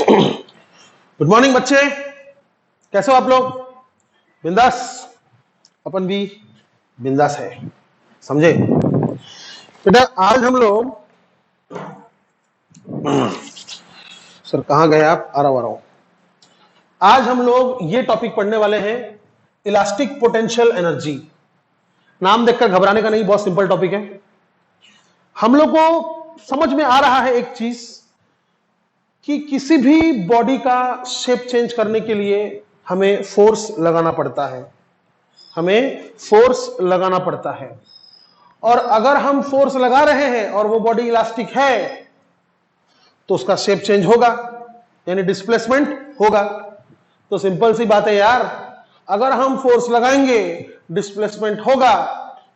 Good morning बच्चे, कैसे हो आप लोग? बिंदास? अपन भी बिंदास है, समझे बेटा। आज हम लोग सर कहां गए आप? आ रहा हूं। आज हम लोग ये टॉपिक पढ़ने वाले हैं, इलास्टिक पोटेंशियल एनर्जी। नाम देखकर घबराने का नहीं, बहुत सिंपल टॉपिक है। हम लोग को समझ में आ रहा है एक चीज कि किसी भी बॉडी का शेप चेंज करने के लिए हमें फोर्स लगाना पड़ता है, हमें फोर्स लगाना पड़ता है। और अगर हम फोर्स लगा रहे हैं और वो बॉडी इलास्टिक है तो उसका शेप चेंज होगा, यानी डिस्प्लेसमेंट होगा। तो सिंपल सी बात है यार, अगर हम फोर्स लगाएंगे डिस्प्लेसमेंट होगा,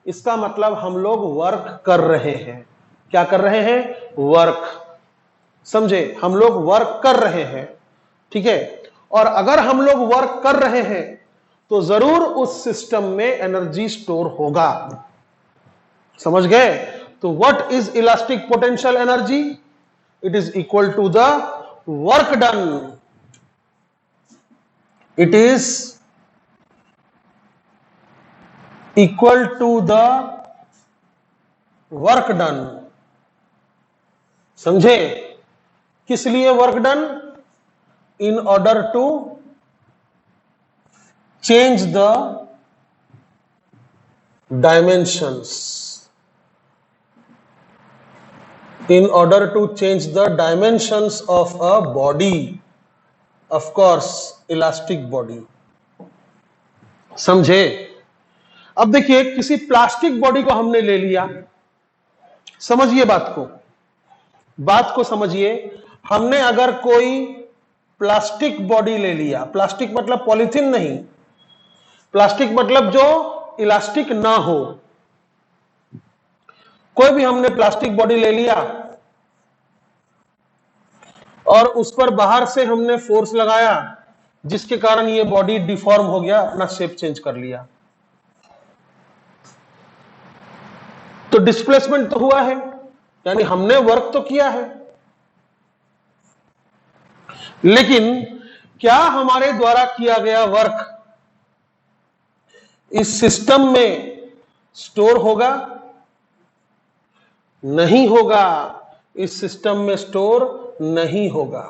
इसका मतलब हम लोग वर्क कर रहे हैं। क्या कर रहे हैं? वर्क। समझे? हम लोग वर्क कर रहे हैं, ठीक है। और अगर हम लोग वर्क कर रहे हैं तो जरूर उस सिस्टम में एनर्जी स्टोर होगा। समझ गए? तो what is elastic potential energy? It is equal to the work done. It is equal to the work done. समझे? किस लिए work done? In order to change the dimensions, in order to change the dimensions of a body, of course elastic body। समझे? अब देखिए, किसी plastic body को हमने ले लिया, समझिए बात को समझिए। हमने अगर कोई प्लास्टिक बॉडी ले लिया, प्लास्टिक मतलब पॉलीथीन नहीं, प्लास्टिक मतलब जो इलास्टिक ना हो, कोई भी हमने प्लास्टिक बॉडी ले लिया और उस पर बाहर से हमने फोर्स लगाया, जिसके कारण ये बॉडी डिफॉर्म हो गया, अपना शेप चेंज कर लिया, तो डिस्प्लेसमेंट तो हुआ है, यानी हमने वर्क तो किया है। लेकिन क्या हमारे द्वारा किया गया वर्क इस सिस्टम में स्टोर होगा? नहीं होगा, इस सिस्टम में स्टोर नहीं होगा।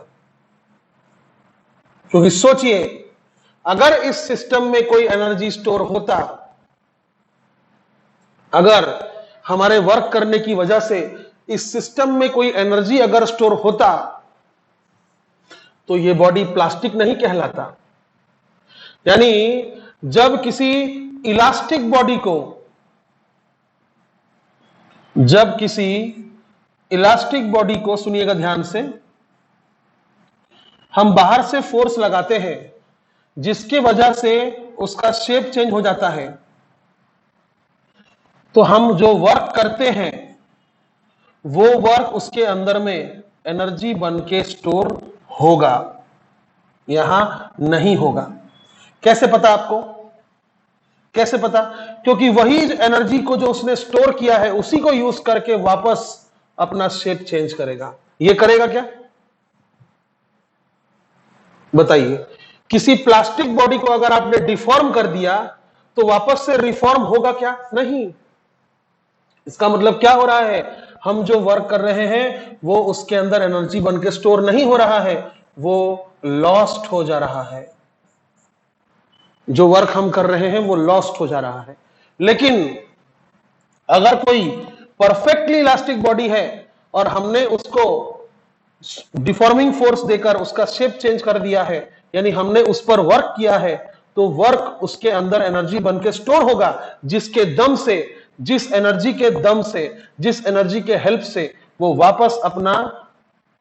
क्योंकि सोचिए, अगर इस सिस्टम में कोई एनर्जी स्टोर होता, अगर हमारे वर्क करने की वजह से इस सिस्टम में कोई एनर्जी अगर स्टोर होता, तो यह बॉडी प्लास्टिक नहीं कहलाता। यानी जब किसी इलास्टिक बॉडी को, जब किसी इलास्टिक बॉडी को, सुनिएगा ध्यान से, हम बाहर से फोर्स लगाते हैं जिसके वजह से उसका शेप चेंज हो जाता है, तो हम जो वर्क करते हैं वो वर्क उसके अंदर में एनर्जी बन के स्टोर होगा, यहां नहीं होगा। कैसे पता आपको? कैसे पता? क्योंकि वही एनर्जी को जो उसने स्टोर किया है उसी को यूज करके वापस अपना शेप चेंज करेगा। ये करेगा क्या? बताइए। किसी प्लास्टिक बॉडी को अगर आपने डिफॉर्म कर दिया तो वापस से रिफॉर्म होगा क्या? नहीं। इसका मतलब क्या हो रहा है? हम जो वर्क कर रहे हैं वो उसके अंदर एनर्जी बन के स्टोर नहीं हो रहा है, वो लॉस्ट हो जा रहा है। जो वर्क हम कर रहे हैं वो लॉस्ट हो जा रहा है। लेकिन अगर कोई परफेक्टली इलास्टिक बॉडी है और हमने उसको डिफॉर्मिंग फोर्स देकर उसका शेप चेंज कर दिया है, यानी हमने उस पर वर्क किया है, तो वर्क उसके अंदर एनर्जी बन के स्टोर होगा, जिसके दम से, जिस एनर्जी के दम से, जिस एनर्जी के हेल्प से वो वापस अपना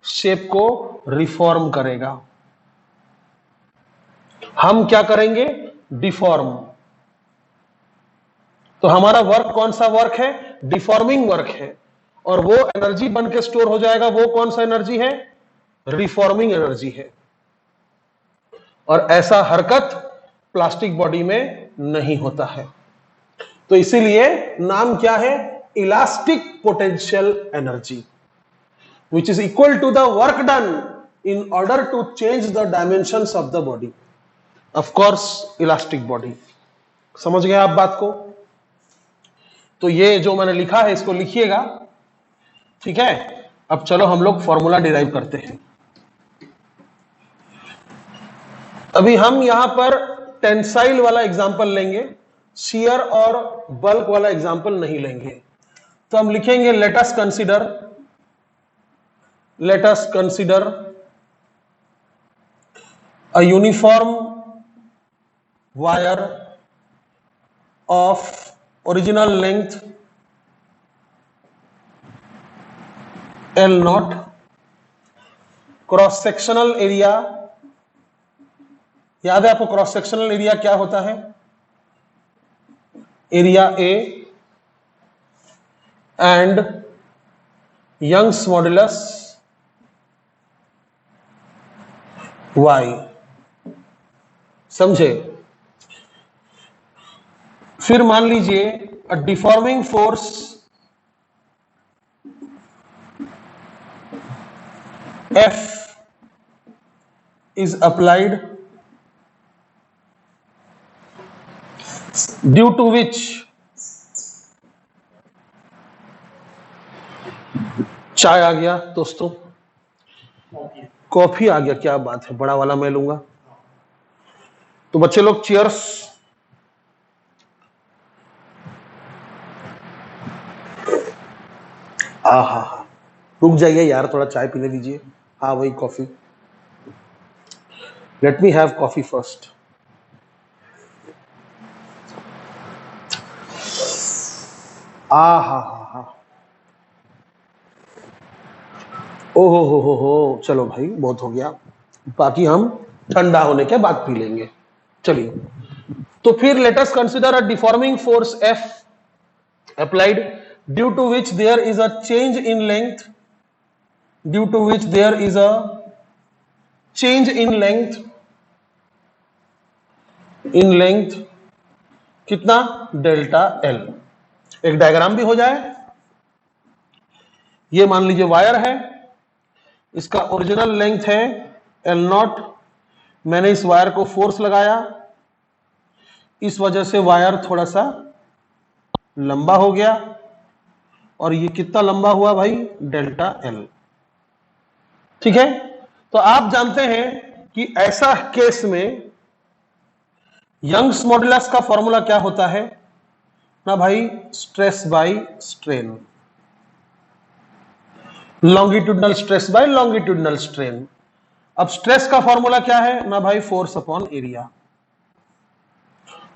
शेप को रिफॉर्म करेगा। हम क्या करेंगे? डिफॉर्म। तो हमारा वर्क कौन सा वर्क है? डिफॉर्मिंग वर्क है। और वो एनर्जी बन के स्टोर हो जाएगा, वो कौन सा एनर्जी है? रिफॉर्मिंग एनर्जी है। और ऐसा हरकत प्लास्टिक बॉडी में नहीं होता है। तो इसीलिए नाम क्या है? Elastic potential energy, which is equal to the work done in order to change the dimensions of the body. Of course, elastic body. समझ गए आप बात को? तो ये जो मैंने लिखा है इसको लिखिएगा, ठीक है? अब चलो हम लोग फॉर्मूला डिराइव करते हैं। अभी हम यहां पर टेंसाइल वाला एग्जांपल लेंगे, शियर और बल्क वाला एग्जांपल नहीं लेंगे। तो हम लिखेंगे let us consider a uniform wire of original length L naught, cross sectional area, याद है आपको क्रॉस सेक्शनल एरिया क्या होता है? Area A and Young's modulus Y, समझे? फिर मान लीजिए a deforming force F is applied due to which चाय आ गया दोस्तों, कॉफी आ गया, क्या बात है, बड़ा वाला मैं लूंगा। तो बच्चे लोग चीयर्स। हा, रुक जाइए यार, थोड़ा चाय पीने दीजिए। हाँ वही coffee, let me have coffee first. हा, ओहो हो, चलो भाई बहुत हो गया, बाकी हम ठंडा होने के बाद पी लेंगे। चलिए, तो फिर late us consider a deforming force F applied due to which there is a change in length, कितना? Delta L। एक डायग्राम भी हो जाए। ये मान लीजिए वायर है, इसका ओरिजिनल लेंथ है L0, मैंने इस वायर को फोर्स लगाया, इस वजह से वायर थोड़ा सा लंबा हो गया, और ये कितना लंबा हुआ भाई? डेल्टा L, ठीक है? तो आप जानते हैं कि ऐसा केस में यंग्स मॉडुलस का फॉर्मूला क्या होता है ना भाई? Stress by strain, longitudinal stress by longitudinal strain. अब स्ट्रेस का फॉर्मूला क्या है ना भाई? Force upon area.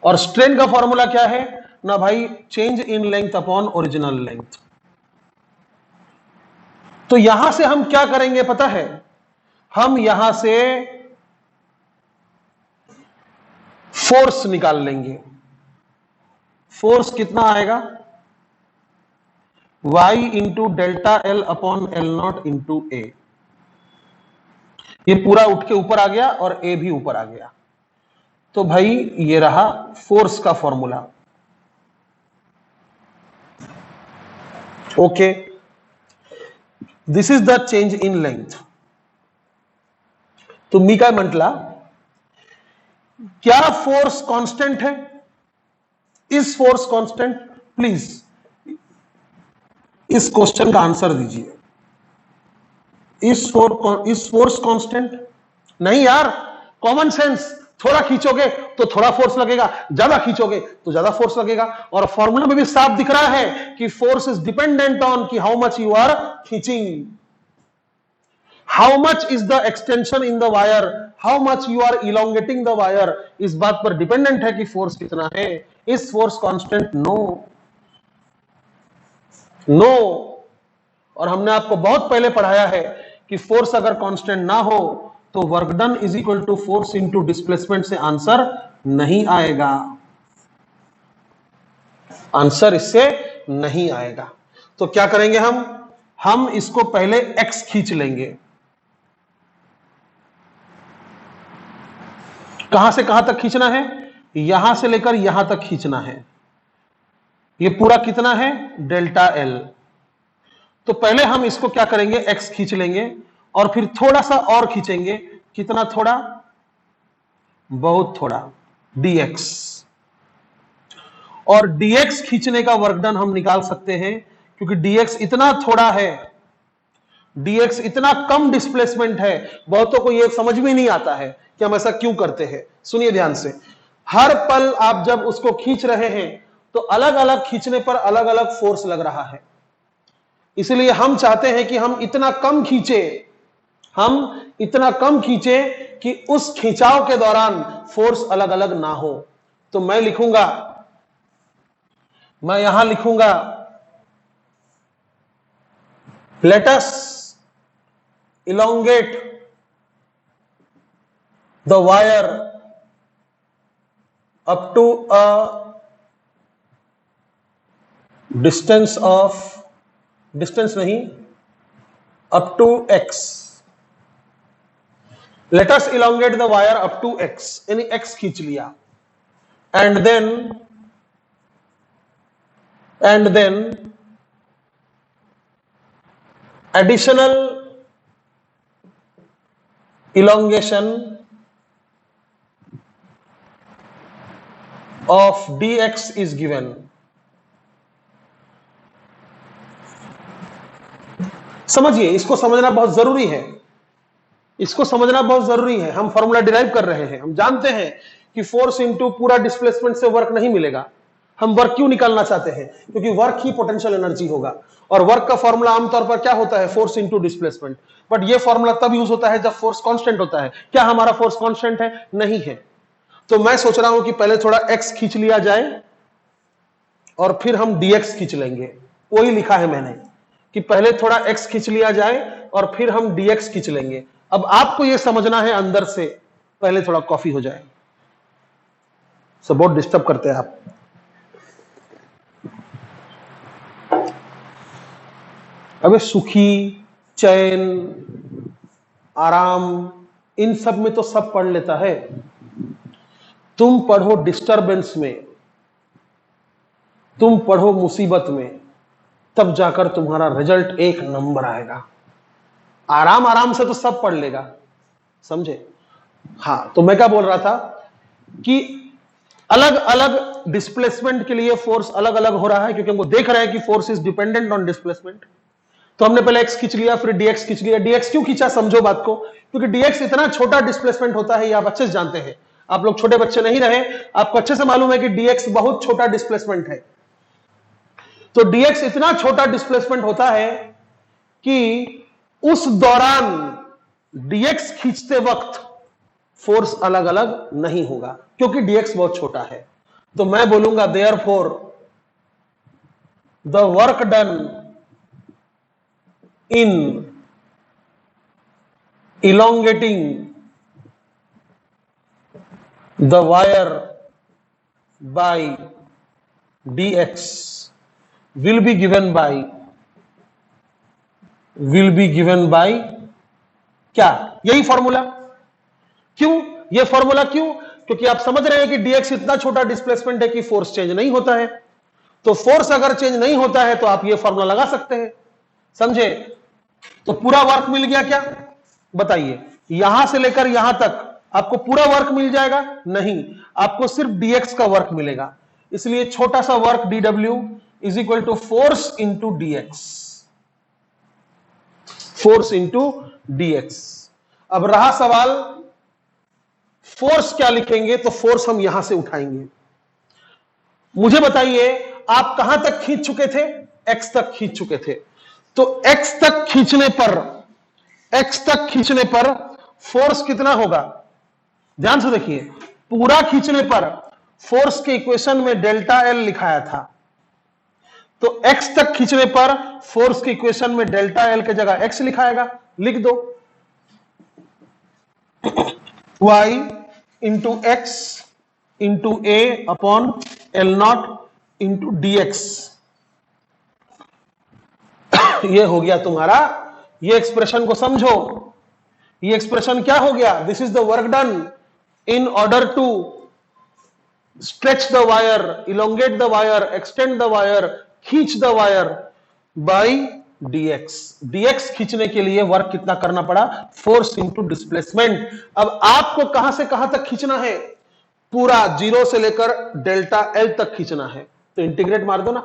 और स्ट्रेन का फॉर्मूला क्या है ना भाई? Change in length upon original length. तो यहां से हम क्या करेंगे पता है? हम यहां से फोर्स निकाल लेंगे। फोर्स कितना आएगा? Y into delta L upon L0 into A। ये पूरा उठ के ऊपर आ गया और A भी ऊपर आ गया। तो भाई ये रहा फोर्स का formula. Okay, this is the change in length. तुम्ही काय म्हटला? क्या फोर्स कांस्टेंट है? Is force constant? प्लीज इस क्वेश्चन का आंसर दीजिए। Is force constant? नहीं यार, कॉमन सेंस। थोड़ा खींचोगे तो थोड़ा फोर्स लगेगा, ज्यादा खींचोगे तो ज्यादा फोर्स लगेगा। और फॉर्मूला में भी साफ दिख रहा है कि फोर्स इज डिपेंडेंट ऑन कि हाउ मच यू आर खींचिंग, how much is the extension in the wire, how much you are elongating the wire. इस बात पर डिपेंडेंट है कि फोर्स कितना है। Is force constant? नो। और हमने आपको बहुत पहले पढ़ाया है कि फोर्स अगर कांस्टेंट ना हो तो work done is equal to force into displacement से आंसर नहीं आएगा, आंसर इससे नहीं आएगा। तो क्या करेंगे हम इसको पहले x खींच लेंगे। कहां से कहां तक खींचना है? यहां से लेकर यहां तक खींचना है। ये पूरा कितना है? Delta L। तो पहले हम इसको क्या करेंगे? x खींच लेंगे और फिर थोड़ा सा और खींचेंगे, कितना थोड़ा, बहुत थोड़ा, dx। और dx खींचने का वर्क डन हम निकाल सकते हैं, क्योंकि dx इतना थोड़ा है, dx इतना कम डिस्प्लेसमेंट है। बहुतों को यह समझ में नहीं आता है कि हम ऐसा क्यों करते हैं। सुनिए ध्यान से, हर पल आप जब उसको खींच रहे हैं तो अलग अलग खींचने पर अलग अलग फोर्स लग रहा है। इसलिए हम चाहते हैं कि हम इतना कम खींचे कि उस खिंचाव के दौरान फोर्स अलग अलग ना हो। तो मैं यहां लिखूंगा let us elongate the wire up to a distance नहीं, up to x। let us elongate the wire up to x, यानी x खींच लिया, and then additional elongation of dx is given। समझिए, इसको समझना बहुत जरूरी है, हम फॉर्मूला डिराइव कर रहे हैं। हम जानते हैं कि फोर्स इंटू पूरा डिस्प्लेसमेंट से वर्क नहीं मिलेगा। हम वर्क क्यों निकालना चाहते हैं? क्योंकि वर्क ही पोटेंशियल एनर्जी होगा, और वर्क का फॉर्मूला आमतौर पर क्या होता है? Force into displacement. बट ये फॉर्मूला तब यूज होता है जब फोर्स कांस्टेंट होता है। क्या हमारा फोर्स कांस्टेंट है? नहीं है। तो मैं सोच रहा हूं कि पहले थोड़ा x खींच लिया जाए और फिर हम dx खींच लेंगे। वही लिखा है मैंने कि पहले थोड़ा x खींच लिया जाए और फिर हम dx खींच लेंगे। अब आपको यह समझना है अंदर से, पहले थोड़ा कॉफी हो जाए। सब बहुत डिस्टर्ब करते हैं आप। अबे सुखी, चैन, आराम, इन सब में तो सब पढ़ लेता है। तुम पढ़ो डिस्टरबेंस में, तुम पढ़ो मुसीबत में, तब जाकर तुम्हारा रिजल्ट एक नंबर आएगा। आराम से तो सब पढ़ लेगा, समझे? हाँ, तो मैं क्या बोल रहा था कि अलग अलग डिस्प्लेसमेंट के लिए फोर्स अलग अलग हो रहा है, क्योंकि हमको देख रहे हैं कि force is dependent on displacement. तो हमने पहले x खींच लिया, फिर dx खींच लिया। dx क्यों खींचा, समझो बात को। क्योंकि dx इतना छोटा डिस्प्लेसमेंट होता है, ये आप अच्छे से जानते हैं। आप लोग छोटे बच्चे नहीं रहे, आपको अच्छे से मालूम है कि dx बहुत छोटा डिस्प्लेसमेंट है। तो dx इतना छोटा डिस्प्लेसमेंट होता है कि उस दौरान dx खींचते वक्त फोर्स अलग अलग नहीं होगा, क्योंकि dx बहुत छोटा है। तो मैं बोलूंगा therefore the work done in elongating the wire by dx will be given by क्या? यही फॉर्मूला। क्यों ये फॉर्मूला? क्यों? क्योंकि आप समझ रहे हैं कि dx इतना छोटा डिस्प्लेसमेंट है कि फोर्स चेंज नहीं होता है। तो फोर्स अगर चेंज नहीं होता है तो आप ये फॉर्मूला लगा सकते हैं, समझे? तो पूरा वर्क मिल गया क्या? बताइए, यहां से लेकर यहां तक आपको पूरा वर्क मिल जाएगा? नहीं, आपको सिर्फ dx का वर्क मिलेगा। इसलिए छोटा सा work dw is equal to force into dx। अब रहा सवाल फोर्स क्या लिखेंगे, तो फोर्स हम यहां से उठाएंगे। मुझे बताइए, आप कहां तक खींच चुके थे? x तक खींच चुके थे। तो x तक खींचने पर फोर्स कितना होगा? ध्यान से देखिए, पूरा खींचने पर फोर्स के इक्वेशन में डेल्टा एल लिखाया था। तो x तक खींचने पर फोर्स के इक्वेशन में डेल्टा एल की जगह x लिखाएगा, लिख दो। y into x into A upon L not into dx। ये हो गया तुम्हारा। ये एक्सप्रेशन को समझो। ये एक्सप्रेशन क्या हो गया? This is the work done in order to stretch the wire, elongate the wire, extend the wire, खींच the wire by dx। dx खींचने के लिए वर्क कितना करना पड़ा, फोर्स इंटू डिस्प्लेसमेंट। अब आपको कहां से कहां तक खींचना है, पूरा जीरो से लेकर डेल्टा एल तक खींचना है, तो इंटीग्रेट मार दो ना।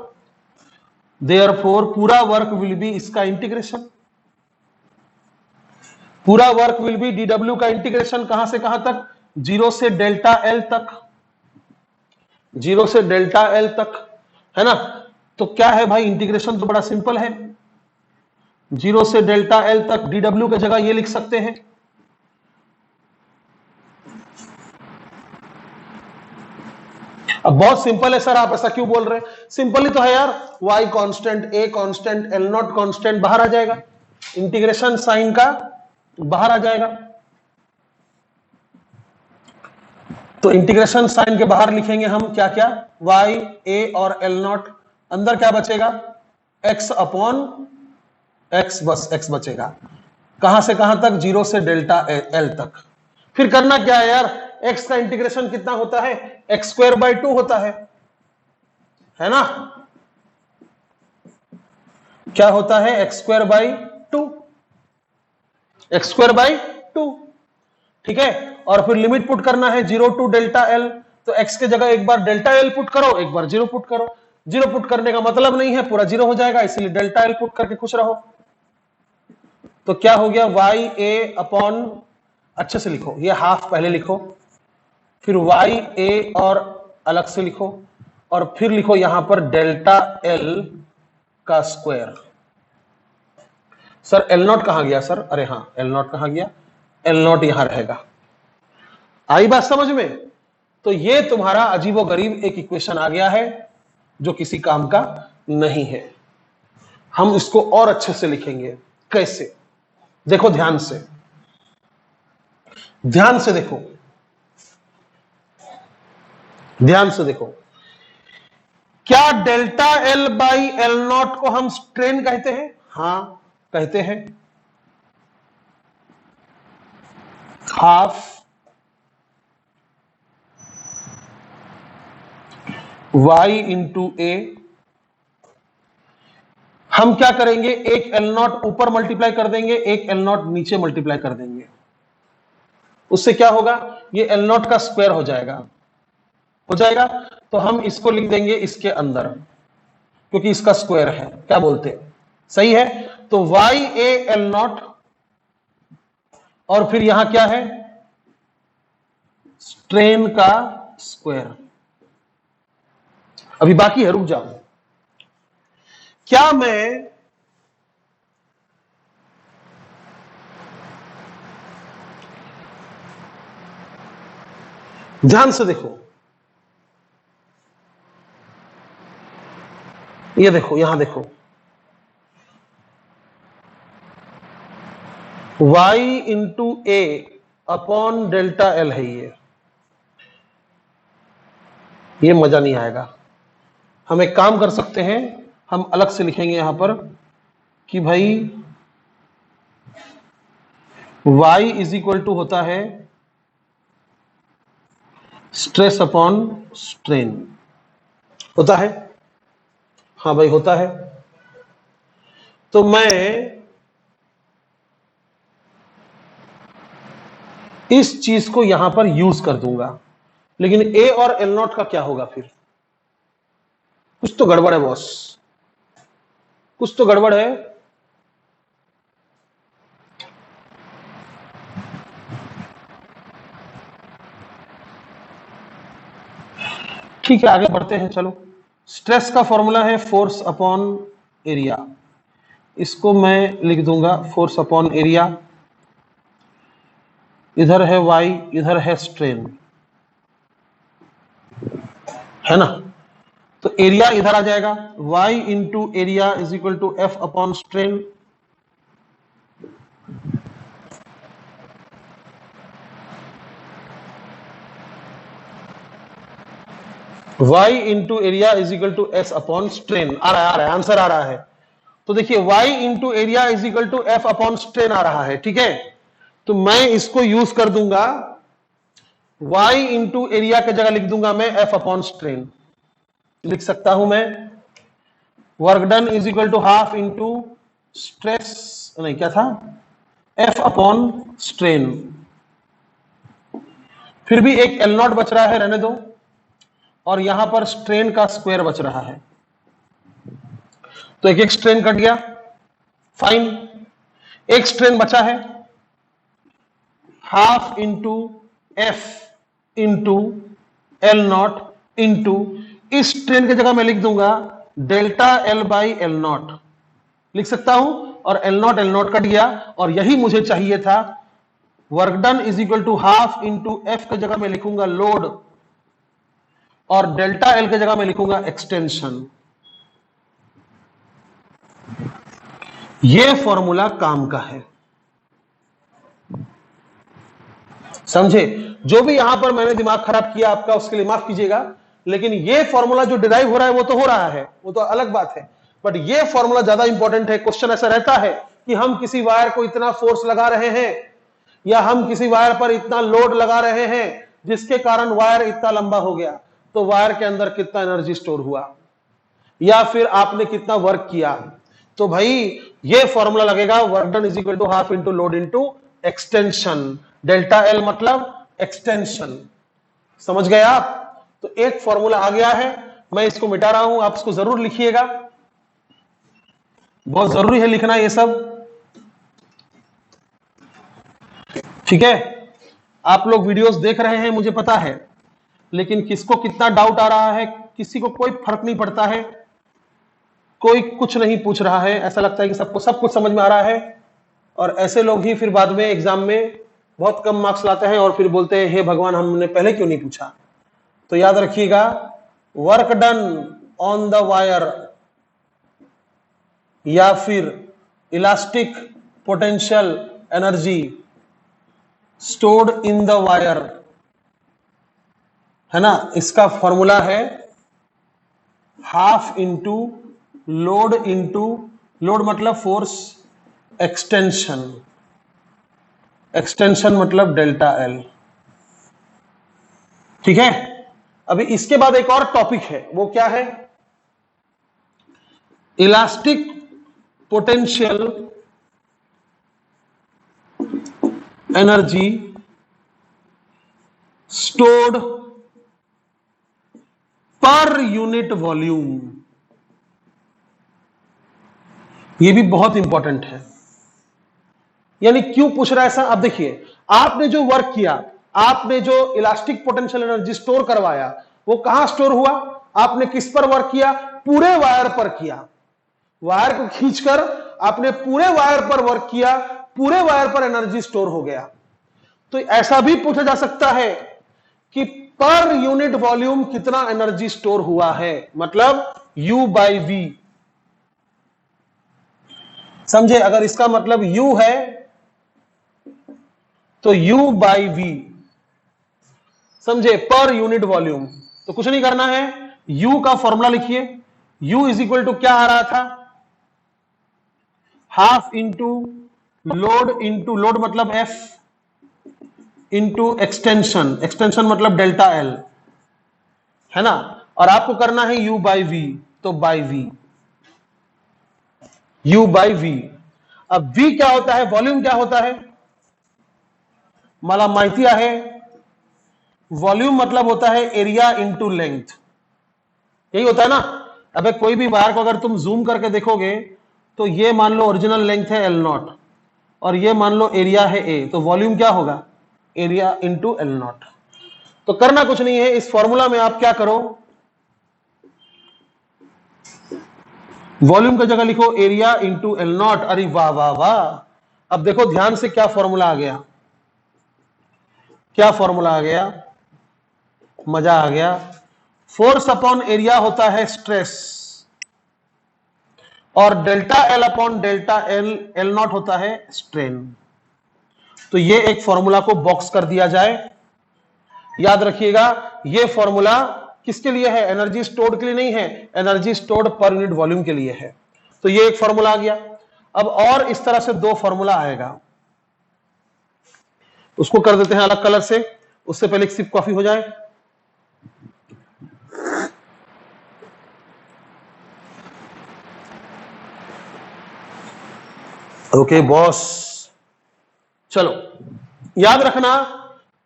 देयरफॉर पूरा वर्क विल बी इसका इंटीग्रेशन, पूरा वर्क विल बी dw का इंटीग्रेशन कहां से कहां तक, जीरो से डेल्टा एल तक, जीरो से डेल्टा एल तक, है ना। तो क्या है भाई, इंटीग्रेशन तो बड़ा सिंपल है, जीरो से डेल्टा एल तक dw की जगह ये लिख सकते हैं, अब बहुत सिंपल है सर, आप ऐसा क्यों बोल रहे हैं, सिंपल ही तो है यार, y constant, a constant, l not constant बाहर आ जाएगा, इंटीग्रेशन साइन का बाहर आ जाएगा, तो इंटीग्रेशन साइन के बाहर लिखेंगे हम क्या क्या, y, a और l नॉट, अंदर क्या बचेगा, x अपॉन x, बस x बचेगा, कहां से कहां तक, जीरो से डेल्टा l तक। फिर करना क्या है यार, x का इंटीग्रेशन कितना होता है, एक्स स्क्वायर बाई 2 होता है ना, क्या होता है, x square by 2, x square by 2, ठीक है। और फिर लिमिट पुट करना है जीरो टू डेल्टा एल, तो x के जगह एक बार डेल्टा एल पुट करो, एक बार जीरो पुट करो, जीरो पुट करने का मतलब नहीं है पूरा जीरो हो जाएगा, इसलिए डेल्टा एल पुट करके खुश रहो। तो क्या हो गया, वाई ए अपॉन, अच्छे से लिखो, ये हाफ पहले लिखो, फिर वाई ए और अलग से लिखो, और फिर लिखो यहां पर डेल्टा एल का स्क्वायर। सर एल नॉट कहां गया सर, अरे हाँ एल नॉट कहां गया, एल नॉट यहां रहेगा, आई बात समझ में। तो ये तुम्हारा अजीबोगरीब एक इक्वेशन आ गया है जो किसी काम का नहीं है। हम इसको और अच्छे से लिखेंगे, कैसे, देखो ध्यान से, ध्यान से देखो, ध्यान से देखो, क्या delta L by L not को हम स्ट्रेन कहते हैं, हां कहते हैं, हाफ y इंटू ए, हम क्या करेंगे, एक एल नॉट ऊपर मल्टीप्लाई कर देंगे, एक एल नॉट नीचे मल्टीप्लाई कर देंगे, उससे क्या होगा, ये एल नॉट का स्क्वायर हो जाएगा, हो जाएगा, तो हम इसको लिख देंगे इसके अंदर, क्योंकि इसका स्क्वायर है, क्या बोलते हैं, सही है। तो वाई ए एल नॉट, और फिर यहां क्या है, स्ट्रेन का स्क्वायर। अभी बाकी है, रुक जाओ, क्या मैं ध्यान से देखो, ये देखो यहां देखो, y इंटू ए अपॉन डेल्टा एल है, ये मजा नहीं आएगा। हम एक काम कर सकते हैं, हम अलग से लिखेंगे यहां पर कि भाई y इज इक्वल टू होता है स्ट्रेस अपॉन स्ट्रेन, होता है, हाँ भाई होता है। तो मैं इस चीज को यहां पर यूज कर दूंगा, लेकिन ए और एल नॉट का क्या होगा, फिर कुछ तो गड़बड़ है बॉस, कुछ तो गड़बड़ है। ठीक है आगे बढ़ते हैं, चलो। स्ट्रेस का फॉर्मूला है फोर्स अपॉन एरिया, इसको मैं लिख दूंगा फोर्स अपॉन एरिया, इधर है y, इधर है स्ट्रेन, है ना, तो एरिया इधर आ जाएगा, y into area is equal to F upon strain, y into area is equal to S upon strain, आ रहा है आंसर आ रहा है। तो देखिए y into area is equal to F upon strain आ रहा है, ठीक है। तो मैं इसको यूज कर दूंगा, y इंटू एरिया की जगह लिख दूंगा मैं एफ अपॉन स्ट्रेन, लिख सकता हूं मैं work done is equal to half into stress नहीं, क्या था, F अपॉन स्ट्रेन। फिर भी एक L नॉट बच रहा है, रहने दो, और यहां पर स्ट्रेन का स्क्वायर बच रहा है, तो एक एक स्ट्रेन कट गया, फाइन। एक स्ट्रेन बचा है, half into F into L not into, इस स्ट्रेन की जगह मैं लिख दूंगा delta L by L not, लिख सकता हूं, और एल नॉट कट गया, और यही मुझे चाहिए था। Work done is equal to half into F की जगह मैं लिखूंगा लोड, और डेल्टा एल की जगह मैं लिखूंगा एक्सटेंशन। यह फॉर्मूला काम का है, समझे। जो भी यहां पर मैंने दिमाग खराब किया आपका, उसके लिए माफ कीजिएगा, लेकिन यह फॉर्मूला जो डिराइव हो रहा है वो तो हो रहा है, वो तो अलग बात है, बट यह फॉर्मूला ज्यादा इंपॉर्टेंट है। क्वेश्चन ऐसा रहता है कि हम किसी वायर को इतना फोर्स लगा रहे हैं, या हम किसी वायर पर इतना लोड लगा रहे हैं जिसके कारण वायर इतना लंबा हो गया, तो वायर के अंदर कितना एनर्जी स्टोर हुआ, या फिर आपने कितना वर्क किया। तो भाई ये फॉर्मूला लगेगा, work done is equal to half into load into extension, delta L मतलब एक्सटेंशन। समझ गए आप? तो एक फॉर्मूला आ गया है, मैं इसको मिटा रहा हूं, आप इसको जरूर लिखिएगा, बहुत जरूरी है लिखना ये सब, ठीक है। आप लोग वीडियोस देख रहे हैं मुझे पता है, लेकिन किसको कितना डाउट आ रहा है, किसी को कोई फर्क नहीं पड़ता है, कोई कुछ नहीं पूछ रहा है, ऐसा लगता है कि सबको सब कुछ समझ में आ रहा है, और ऐसे लोग ही फिर बाद में एग्जाम में बहुत कम मार्क्स लाते हैं और फिर बोलते हैं हे भगवान हमने पहले क्यों नहीं पूछा। तो याद रखिएगा, work done on the wire या फिर elastic potential energy stored in the wire, है ना, इसका फॉर्मूला है हाफ इंटू लोड मतलब फोर्स, एक्सटेंशन मतलब डेल्टा एल, ठीक है। अभी इसके बाद एक और टॉपिक है, वो क्या है, elastic potential energy stored per unit volume. यह भी बहुत इंपॉर्टेंट है, यानी क्यों पूछ रहा है ऐसा। अब देखिए, आपने जो वर्क किया, आपने जो इलास्टिक पोटेंशियल एनर्जी स्टोर करवाया, वो कहां स्टोर हुआ, आपने किस पर वर्क किया, पूरे वायर पर किया, वायर को खींचकर आपने पूरे वायर पर वर्क किया, पूरे वायर पर एनर्जी स्टोर हो गया। तो ऐसा भी पूछा जा सकता है कि पर यूनिट वॉल्यूम कितना एनर्जी स्टोर हुआ है, मतलब U बाई V, समझे। अगर इसका मतलब U है तो U बाई V, समझे, पर यूनिट वॉल्यूम। तो कुछ नहीं करना है, U का फॉर्मूला लिखिए, U इज इक्वल टू क्या आ रहा था, हाफ इंटू लोड मतलब F इंटू एक्सटेंशन मतलब डेल्टा एल, है ना, और आपको करना है U बाई V, तो by V, U by V। अब V क्या होता है, वॉल्यूम क्या होता है, मला माहिती आहे, वॉल्यूम मतलब होता है एरिया इंटू लेंथ, यही होता है ना। अब कोई भी वायर को अगर तुम जूम करके देखोगे, तो ये मान लो ओरिजिनल लेंथ है L नॉट, और ये मान लो एरिया है A, तो वॉल्यूम क्या होगा, एरिया इंटू L नॉट। तो करना कुछ नहीं है, इस फॉर्मूला में आप क्या करो, वॉल्यूम की जगह लिखो एरिया इंटू L नॉट। अरे वाह वाह वाह, अब देखो ध्यान से क्या फॉर्मूला आ गया, क्या फॉर्मूला आ गया, मजा आ गया। फोर्स अपॉन एरिया होता है स्ट्रेस, और delta L upon delta L not होता है स्ट्रेन। तो ये एक फॉर्मूला को बॉक्स कर दिया जाए, याद रखिएगा, ये फॉर्मूला किसके लिए है, एनर्जी स्टोर्ड के लिए नहीं है, energy stored per unit volume के लिए है। तो ये एक फॉर्मूला आ गया। अब और इस तरह से दो फॉर्मूला आएगा, उसको कर देते हैं अलग कलर से, उससे पहले एक सिप कॉफी हो जाए। ओके बॉस, चलो याद रखना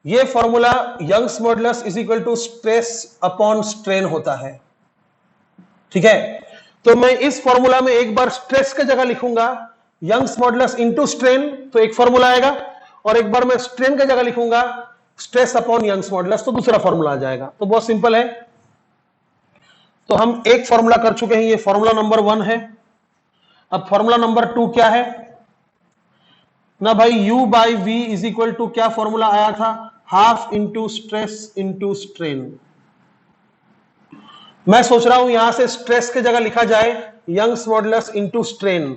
ये formula Young's modulus is equal to stress upon strain होता है, ठीक है। तो मैं इस फॉर्मूला में एक बार स्ट्रेस की जगह लिखूंगा यंग्स मॉडुलस इनटू स्ट्रेन, तो एक फॉर्मूला आएगा, और एक बार मैं स्ट्रेन की जगह लिखूंगा स्ट्रेस अपॉन यंग्स मॉडुलस, तो दूसरा फॉर्मूला आ जाएगा। तो बहुत सिंपल है। तो हम एक फॉर्मूला कर चुके हैं, ये फॉर्मूला नंबर 1 है। अब फॉर्मूला नंबर 2 क्या है ना भाई, U by V is equal to क्या फॉर्मूला आया था, half into stress into strain. मैं सोच रहा हूं यहां से स्ट्रेस की जगह लिखा जाए यंग्स मॉडुलस इंटू स्ट्रेन,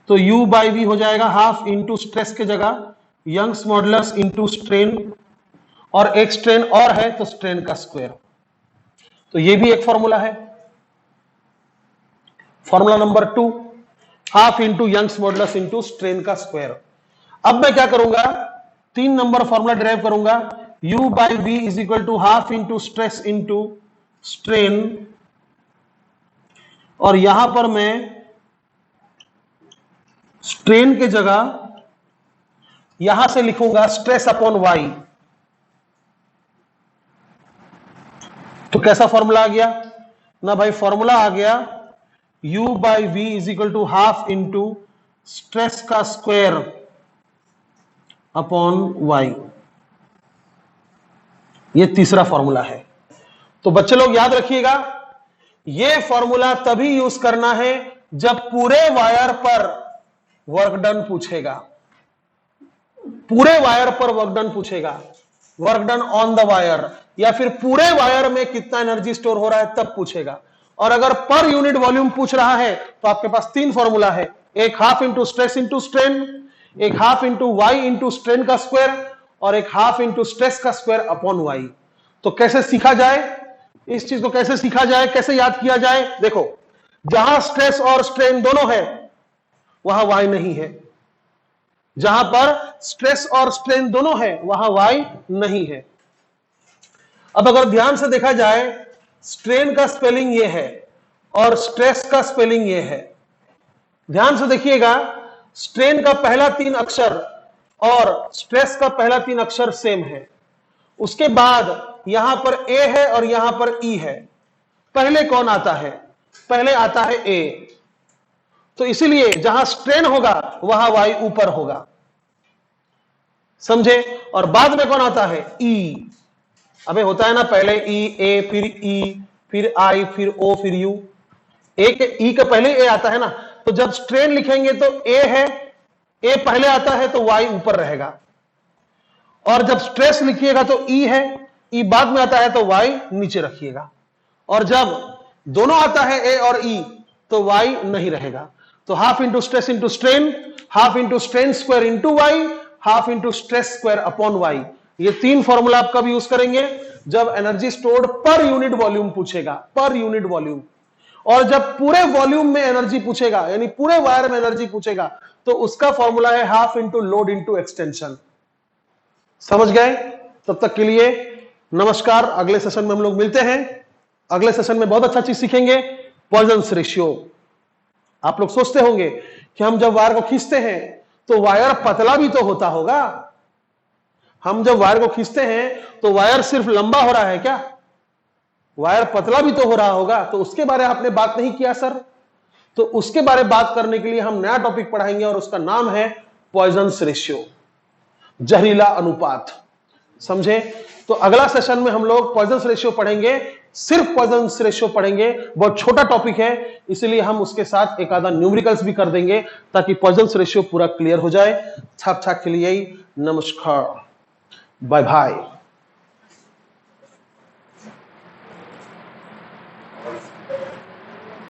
तो U बाई V हो जाएगा हाफ इंटू स्ट्रेस की जगह यंग्स मॉडुलस इंटू स्ट्रेन, और एक स्ट्रेन और है तो स्ट्रेन का स्क्वायर। तो ये भी एक फॉर्मूला है, formula number 2, half into Young's modulus into strain का स्क्वायर। अब मैं क्या करूंगा, 3 नंबर फॉर्मूला डिराइव करूंगा, U by V is equal to half into stress into strain, और यहां पर मैं स्ट्रेन के जगह यहां से लिखूंगा स्ट्रेस अपॉन वाई। तो कैसा फॉर्मूला आ गया ना भाई, फॉर्मूला आ गया U by V is equal to half into stress का स्क्वायर अपॉन वाई। ये तीसरा फॉर्मूला है। तो बच्चे लोग याद रखिएगा, ये फॉर्मूला तभी यूज करना है जब पूरे वायर पर वर्क डन पूछेगा, पूरे वायर पर वर्क डन पूछेगा, work done on the wire, या फिर पूरे वायर में कितना एनर्जी स्टोर हो रहा है तब पूछेगा। और अगर पर यूनिट वॉल्यूम पूछ रहा है तो आपके पास 3 फॉर्मूला है, एक half into stress into strain, एक half into Y into strain का स्क्वायर, और एक हाफ इंटू स्ट्रेस का स्क्वायर अपॉन वाई। तो कैसे सीखा जाए इस चीज को, कैसे सीखा जाए, कैसे याद किया जाए, देखो जहां स्ट्रेस और स्ट्रेन दोनों है वहां वाई नहीं है, जहां पर स्ट्रेस और स्ट्रेन दोनों है वहां वाई नहीं है। अब अगर ध्यान से देखा जाए, स्ट्रेन का स्पेलिंग ये है और स्ट्रेस का स्पेलिंग ये है। ध्यान से देखिएगा, स्ट्रेन का पहला 3 अक्षर और स्ट्रेस का पहला 3 अक्षर सेम है। उसके बाद यहां पर ए है और यहां पर ई है। पहले कौन आता है, पहले आता है ए। तो इसीलिए जहां स्ट्रेन होगा वहां वाई ऊपर होगा, समझे। और बाद में कौन आता है, ई। अबे होता है ना, पहले ई, ए, फिर ई, फिर आई, फिर ओ, फिर यू। ई के पहले ए आता है ना। तो जब स्ट्रेन लिखेंगे तो ए है, ए पहले आता है तो वाई ऊपर रहेगा। और जब स्ट्रेस लिखिएगा तो ई है, ई बाद में आता है तो वाई नीचे रखिएगा। और जब दोनों आता है ए और ई तो वाई नहीं रहेगा। तो half into stress into strain, half into strain square into Y, half into stress square upon Y. ये 3 फॉर्मूला आप कब यूज करेंगे, जब energy stored per unit volume पूछेगा, पर यूनिट वॉल्यूम। और जब पूरे वॉल्यूम में एनर्जी पूछेगा, यानी पूरे वायर में एनर्जी पूछेगा, तो उसका फॉर्मूला है half into load into extension. समझ गए। तब तक के लिए नमस्कार। अगले सेशन में हम लोग मिलते हैं। अगले सेशन में बहुत अच्छा चीज सीखेंगे, पॉइजन्स रेशियो। आप लोग सोचते होंगे कि हम जब वायर को खींचते हैं तो वायर पतला भी तो होता होगा। हम जब वायर को खींचते हैं तो वायर सिर्फ लंबा हो रहा है क्या, वायर पतला भी तो हो रहा होगा। तो उसके बारे में आपने बात नहीं किया सर। तो उसके बारे में बात करने के लिए हम नया टॉपिक पढ़ाएंगे और उसका नाम है पॉइजन्स रेशियो, जहरीला अनुपात। समझे। तो अगला सेशन में हम लोग पॉइजन्स रेशियो पढ़ेंगे, सिर्फ पॉइजन्स रेशियो पढ़ेंगे। बहुत छोटा टॉपिक है, इसलिए हम उसके साथ एक आधा न्यूमेरिकल्स भी कर देंगे ताकि पॉइजन्स रेशियो पूरा क्लियर हो जाए। छाप छाप के लिए नमस्कार, बाय बाय।